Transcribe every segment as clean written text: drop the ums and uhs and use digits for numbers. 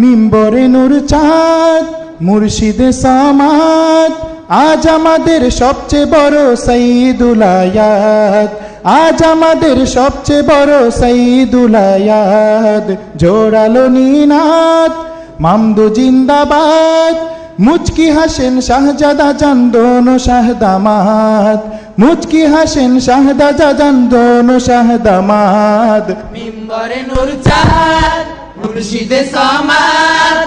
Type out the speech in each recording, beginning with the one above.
মিম্বরে নূর চাঁদ মুর্শিদে সামাদ আজ আমাদের সবচেয়ে বড় সাইয়্যিদুল আয়াত, আজ আমাদের সবচেয়ে বড় সাইয়্যিদুল আয়াত। জোরালো নিনাদ মামদু জিন্দাবাদ, মুচকি হাসেন শাহজাদা জান দোনো শাহদামাদ, মুচকি হাসেন শাহজাদা জান দোনো শাহদামাদ। মিম্বরে নূর চাঁদ মুর্শিদে সামাদ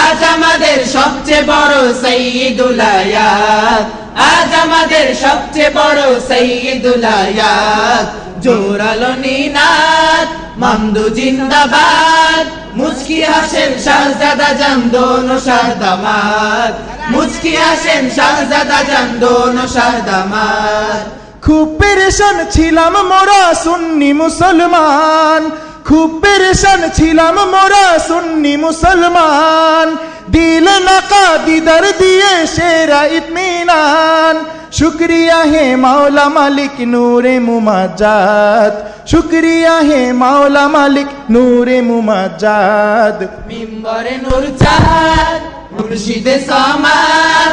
আজ আমাদের সবচেয়ে বড় সাইয়্যিদুল আয়াত, আজ আমাদের সবচেয়ে বড় সাইয়্যিদুল আয়াত। জোরালো নিনাদ মামদু জিন্দাবাদ, মুচকি হাসেন শাহজাদা জান দোনো শাহদামাদ, মুচকি হাসেন শাহজাদা জান দোনো শাহদামাদ। খুব পেরেশান ছিলাম মোরা সুন্নি মুসলমান, খুব পেরেশান ছিলাম মোরা সুন্নি মুসলমান, দিল নাকা দিদার দিয়ে সেরা ইতমিনান। শুক্রিয়া হে মাওলা মালিক নূরে মুমাজ্জাদ, শুক্রিয়া হে মাওলা মালিক নূরে মুমাজ্জাদ। মিম্বরে নূর চাঁদ মুর্শিদে সামাদ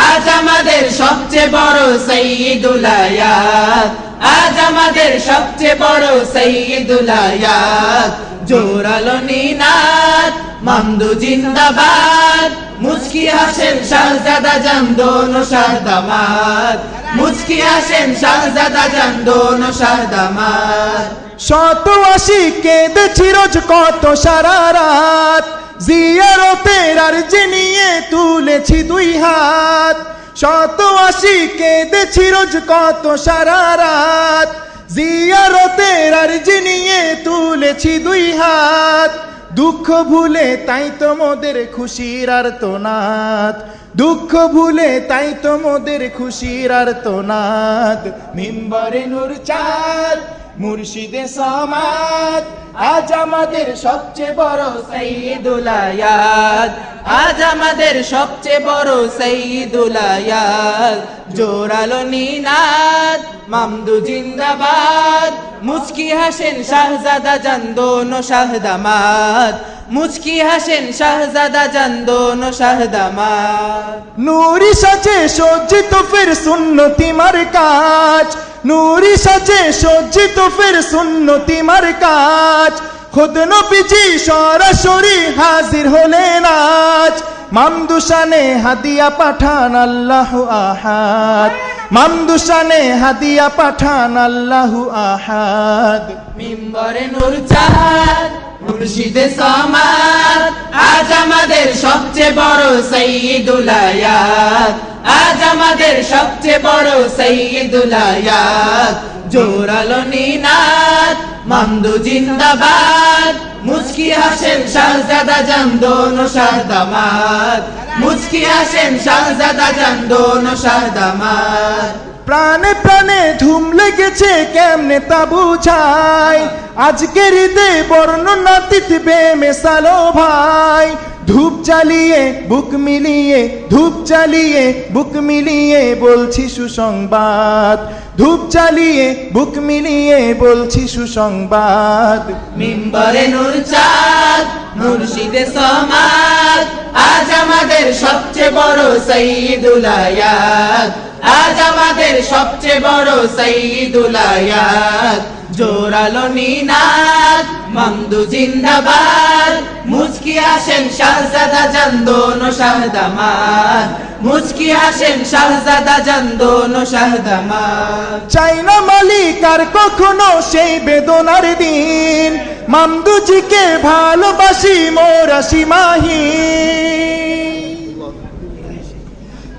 আজ আমাদের সবচেয়ে বড় সাইয়্যিদুল আয়াত, আজ আমাদের সবচেয়ে বড় সাইয়্যিদুল আয়াত। জোরালো নিনাদ মামদু জিন্দাবাদ, মুচকি হাসেন শাহজাদা জান দোনো শাহদামাদ, মুচকি হাসেন শাহজাদা জান দোনো শাহদামাদ। 180 কেঁদেছি রোজ কত সারা রাত, জিয়ারতের আরজি নিয়ে তুলেছি দুই হাত। 180 কেঁদেছি রোজ কত সারা রাত, জিয়ারতের আরজি নিয়ে তুলেছি দুই হাত। দুঃখ ভুলে তাই তো মোদের খুশির আর্তনাদ, দুঃখ ভুলে তাই তো মোদের খুশির আর্তনাদ। মিম্বরে নূর চাঁদ মুর্শিদে সামাদ আজ আমাদের সবচেয়ে বড় সাইয়্যিদুল আয়াত, আজ আমাদের সবচেয়ে বড় সাইয়্যিদুল আয়াত। জোরালো নিনাদ মামদু জিন্দাবাদ, মুচকি হাসেন শাহজাদা জান দোনো শাহদামাদ, মুচকি হাসেন শাহজাদা জান দোনো শাহদামাদ। নূরি সাজে সজ্জিত ফির সুন্নতি মার কাজ, নূরি সাজে সজ্জিত ফির সুন্নতি মার কাজ। খুদ নবীজি সরাসরি হাজির হলেন আজ, মামদু শানে হাদিয়া পাঠান আল্লাহু আহাদ, মামদু শানে হাদিয়া পাঠান আল্লাহু আহাদ। মিম্বরে নূর চাঁদ মুর্শিদে সামাদ আজ আমাদের সবচেয়ে বড় সাইয়্যিদুল আয়াত, আজ আমাদের সবচেয়ে বড় সাইয়্যিদুল আয়াত। জোরালো নিনাদ মামদু জিন্দাবাদ, মুচকি হাসেন শাহজাদা জান দোনো শাহদামাদ, মুচকি হাসেন শাহজাদা জান দোনো শাহদামাদ। প্রাণে প্রাণে ধুম লেগেছে কেমনে তা বুঝাই, আজকের ঈদে বর্ণনাতীত বেমেসালো ভাই। ধূপ জ্বালিয়ে বুক মিলিয়ে, ধূপ জ্বালিয়ে বুক মিলিয়ে বলছি সুসংবাদ, ধূপ জ্বালিয়ে বুক মিলিয়ে বলছি সুসংবাদ। মিম্বরে নূর চাঁদ মুর্শিদে সামাদ আজ আমাদের সবচেয়ে বড় সাইয়্যিদুল আয়াত, আজ আমাদের সবচেয়ে বড় সাইয়্যিদুল আয়াত। জোরালো নিনাদ মামদু জিন্দাবাদ, মুচকি হাসেন শাহজাদা জান দোনো শাহদামাদ, মুচকি হাসেন শাহজাদা জান দোনো শাহদামাদ। চাই না মালিক আর কখনো সেই বেদনার দিন, মামদুজিকে ভালোবাসি মোরা সীমাহীন।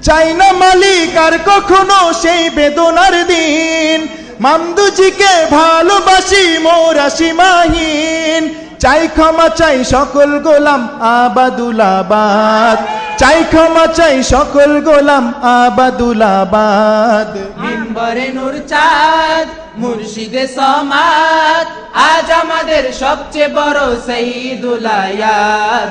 চাই না মালিক আর কখনো সেই বেদনার দিন, মামদুজিকে ভালোবাসি মোরা সীমাহীন। চাই ক্ষমা চাই সকল গোলাম আবাদুল আবাদ, চাই ক্ষমা চাই সকল গোলাম আবাদুল আবাদ। মিম্বরে নূর চাঁদ মুর্শিদে সমাদ আজ আমাদের সবচেয়ে বড় সাইয়্যিদুল আয়াত,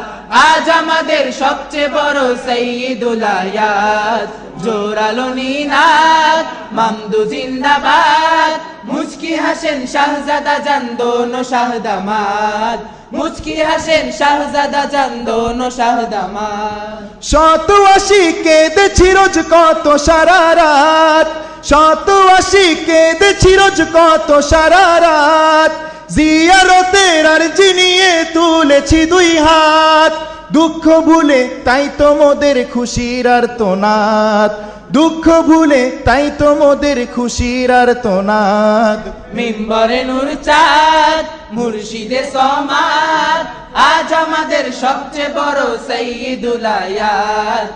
আজ আমাদের সবচেয়ে বড় সাইয়্যিদুল আয়াত। জোরালো নিনাদ মামদু জিন্দাবাদ, মুচকি হাসেন শাহজাদা জান দোনো শাহদামাদ, মুচকি হাসেন শাহজাদা জান দোনো শাহদামাদ। শত আশি কেঁদেছি রোজ কত সারা রাত, শত আশি কেঁদেছি রোজ কত সারা রাত, জিয়ারতের আরজি নিয়ে তুলেছি দুই হাত। দুঃখ ভুলে তাই তো মোদের খুশির আর্তনাদ, দুঃখ ভুলে তাই তো মোদের খুশির আর্তনাদ। মিম্বরে নূর চাঁদ মুর্শিদে সমাদ আজ আমাদের সবচেয়ে বড় সাইয়্যিদুল আয়াত,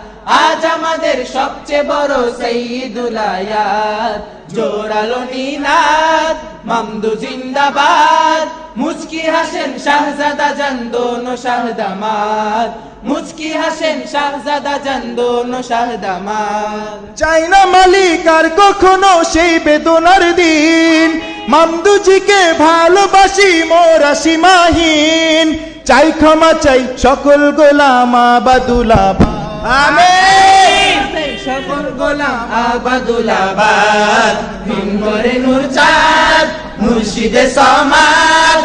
আজ আমাদের সবচেয়ে বড় সাইয়্যিদুল আয়াত। জোরালো নিনাদ মামদু জিন্দাবাদ, মুচকি হাসেন শাহজাদা জান দোনো শাহদামাদ, মুচকি হাসেন শাহজাদা জান দোনো শাহদামাদ। চাই না মালিক আর কখনো সেই বেদনার দিন, মামদুজিকে ভালোবাসি মোরা সীমাহীন। চাই ক্ষমা চাই সকল গোলাম আবাদুলাবাদ, আমিন। সকল গোলাম আবাদুলাবাদ। মিম্বরে নূর চাঁদ মুর্শিদে সমাদ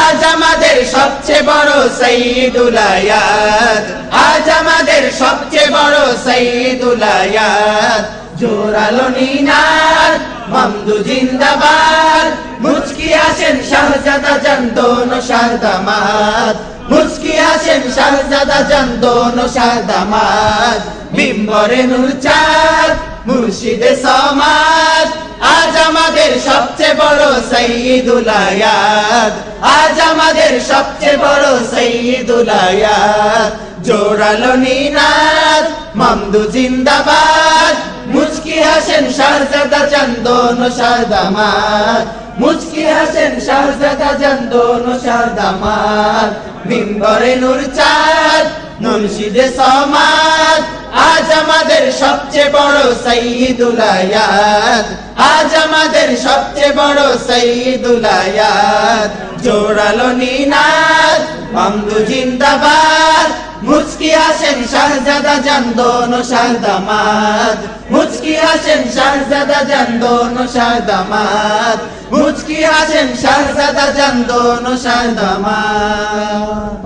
আজ আমাদের সবচেয়ে বড় সাইয়্যিদুল আয়াত, আজ আমাদের সবচেয়ে বড় সাইয়্যিদুল আয়াত। জোরালো নিনাদ মামদু জিন্দাবাদ, মুচকি হাসেন শাহজাদা জান দোনো শাহদামাদ, মুচকি হাসেন শাহজাদা জান দোনো শাহদামাদ। মিম্বরে নূর চাঁদ মুর্শিদে সমাদ আজ আমাদের সবচেয়ে বড় সাইয়্যিদুল আয়াত, আজ আমাদের সবচেয়ে বড় সাইয়্যিদুল আয়াত। জোরালো নিনাদ মামদু জিন্দাবাদ, মুচকি হাসেন শাহজাদা জান দোনো শাহদামাদ, মুচকি হাসেন শাহজাদা জান দোনো শাহদামাদ। মিম্বরে নূর চাঁদ মুর্শিদে সমাদ আজ আমাদের সবচেয়ে বড় সাইয়্যিদুল আয়াত, আজ আমাদের সবচেয়ে বড় সাইয়্যিদুল আয়াত। জোরালো নিনাদ মামদু জিন্দাবাদ, মুচকি হাসেন শাহজাদা জান দোনো শাহদামাদ, মুচকি হাসেন শাহজাদা জান দোনো শাহদামাদ, মুচকি হাসেন শাহজাদা জান দোনো শাহদামাদ।